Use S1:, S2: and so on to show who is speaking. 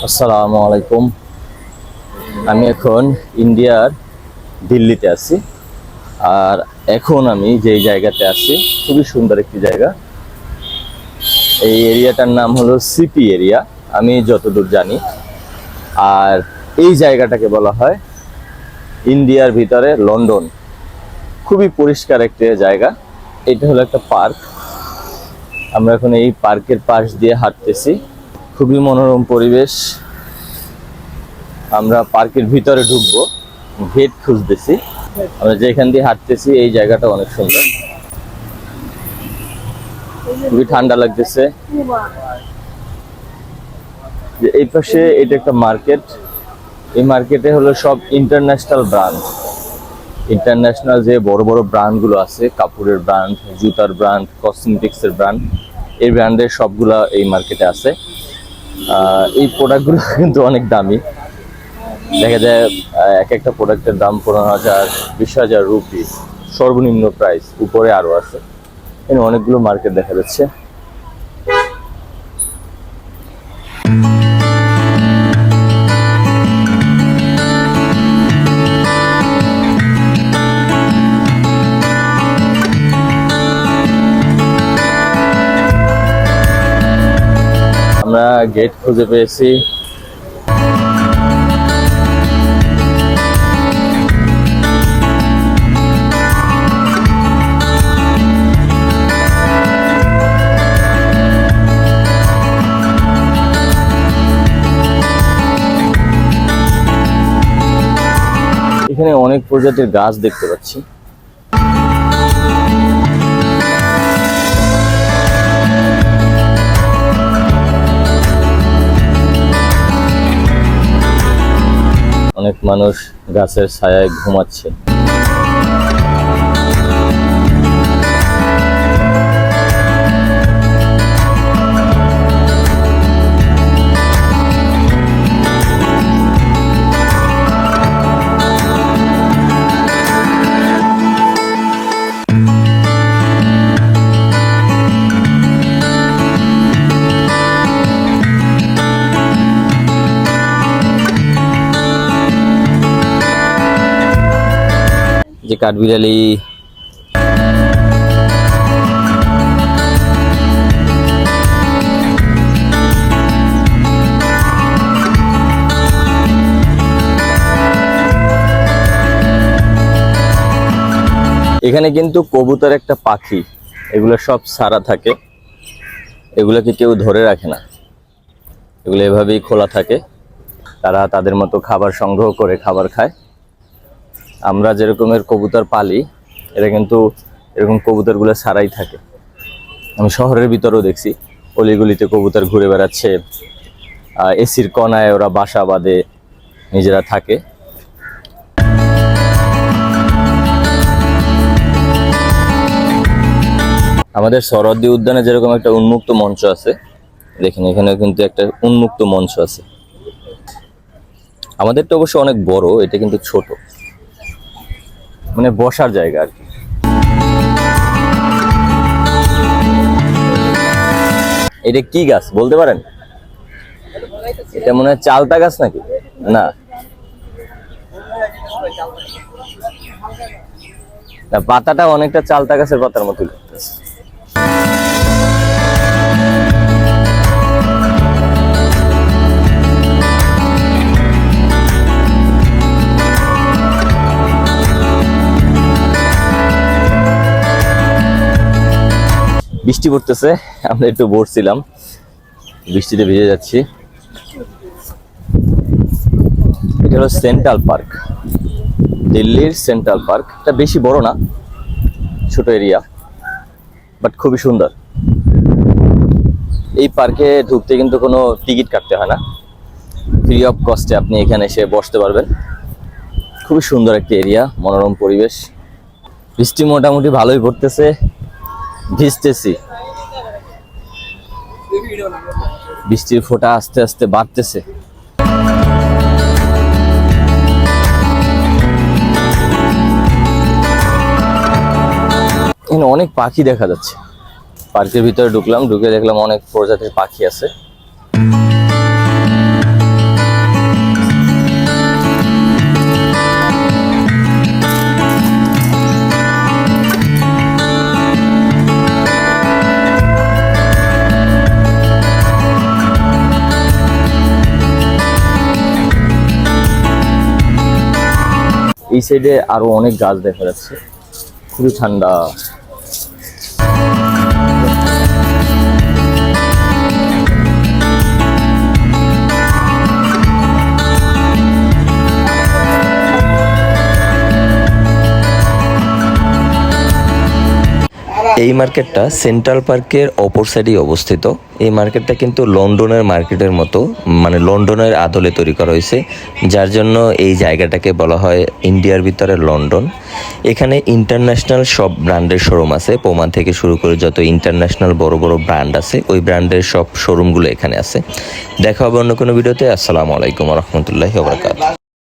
S1: আসসালামু আলাইকুম। আমি এখন ইন্ডিয়ার দিল্লিতে আছি। আর এখন আমি যেই জায়গাতে আছি খুবই সুন্দর একটি জায়গা। এই এরিয়াটার নাম হলো সিপি এরিয়া, আমি যতদূর জানি। আর এই জায়গাটাকে বলা হয় ইন্ডিয়ার ভিতরে লন্ডন। খুবই পরিষ্কার একটি জায়গা। এটা হলো একটা পার্ক। আমরা এখন এই পার্কের পাশ দিয়ে হাঁটতেছি। খুবই মনোরম পরিবেশ। আমরা পার্কের ভিতরে ঢুকবো, গেট খুঁজতেছি। আমরা যেখান দিয়ে হাঁটতেছি এই জায়গাটা অনেক সুন্দর, খুবই ঠান্ডা লাগতেছে। যে এই পাশে এটা একটা মার্কেট। এই মার্কেটে হলো সব ইন্টারন্যাশনাল ব্র্যান্ড। ইন্টারন্যাশনাল যে বড় বড় ব্র্যান্ডগুলো আছে, কাপড়ের ব্র্যান্ড, জুতার ব্র্যান্ড, কসমেটিক্সের ব্র্যান্ড, এই ব্র্যান্ডের সবগুলা এই মার্কেটে আছে। এই প্রোডাক্টগুলো কিন্তু অনেক দামি। দেখা যায় এক একটা প্রোডাক্টের দাম 15,000 20,000 রুপি সর্বনিম্ন প্রাইস, উপরে আরো আছে। এখানে অনেকগুলো মার্কেট দেখা যাচ্ছে। আমরা গেট খুঁজে পেয়েছি। এখানে অনেক প্রজাতির গাছ দেখতে পাচ্ছি। অনেক মানুষ গাছের ছায়ায় ঘুমাচ্ছে। যে কাঠবিড়ালি, এখানে কিন্তু কবুতর একটা পাখি, এগুলো সব ছাড়া থাকে। এগুলোকে কেউ ধরে রাখে না, এগুলো এভাবেই খোলা থাকে। তারা তাদের মতো খাবার সংগ্রহ করে খাবার খায়। আমরা যেরকমের কবুতর পালি, এরা কিন্তু এরকম কবুতরগুলো ছাড়াই থাকে। আমি শহরের ভিতরেও দেখছি অলিগলিতে কবুতর ঘুরে বেড়াচ্ছে। এসির কণায় ওরা বাসা বাঁধে, নিজেরা থাকে। আমাদের সরোয়ার্দী উদ্যানে যেরকম একটা উন্মুক্ত মঞ্চ আছে, দেখেন এখানেও কিন্তু একটা উন্মুক্ত মঞ্চ আছে। আমাদেরটা অবশ্য অনেক বড়, এটা কিন্তু ছোট, মানে বসার জায়গা আর কি। এটা কি গাছ বলতে পারেন? এটা মনে হয় চালতা গাছ নাকি? না, পাতাটা অনেকটা চালতা গাছের পাতার মতো লাগতেছে। বৃষ্টি পড়তেছে, আমরা একটু বসছিলাম, বৃষ্টিতে ভিজে যাচ্ছি। এটা হলো সেন্ট্রাল পার্ক, দিল্লির সেন্ট্রাল পার্ক। এটা বেশি বড় না, ছোট এরিয়া, বাট খুবই সুন্দর। এই পার্কে ঢুকতে কিন্তু কোনো টিকিট কাটতে হয় না, ফ্রি অফ কস্টে আপনি এখানে এসে বসতে পারবেন। খুবই সুন্দর একটি এরিয়া, মনোরম পরিবেশ। বৃষ্টি মোটামুটি ভালোই পড়তেছে, ভিজতেছি। বৃষ্টির ফোঁটা আস্তে আস্তে বাড়তেছে। এখানে অনেক পাখি দেখা যাচ্ছে। পার্কের ভিতরে ঢুকলাম, ঢুকে দেখলাম অনেক প্রজাতির পাখি আছে। এই সাইডে আরো অনেক গাছ দেখা যাচ্ছে, খুবই ঠান্ডা।
S2: এই মার্কেটটা সেন্ট্রাল পার্কের অপর সাইডেই অবস্থিত। এই মার্কেটটা কিন্তু লন্ডনের মার্কেটের মতো, মানে লন্ডনের আদলে তৈরি করা হয়েছে, যার জন্য এই জায়গাটাকে বলা হয় ইন্ডিয়ার ভিতরে লন্ডন। এখানে ইন্টারন্যাশনাল সব ব্র্যান্ডের শোরুম আছে, পোমা থেকে শুরু করে যত ইন্টারন্যাশনাল বড় বড় ব্র্যান্ড আছে ওই ব্র্যান্ডের সব শোরুমগুলো এখানে আছে। দেখা হবে অন্য কোনো ভিডিওতে। আসসালামু আলাইকুম ওয়া রাহমাতুল্লাহি ওয়া বারাকাতুহু।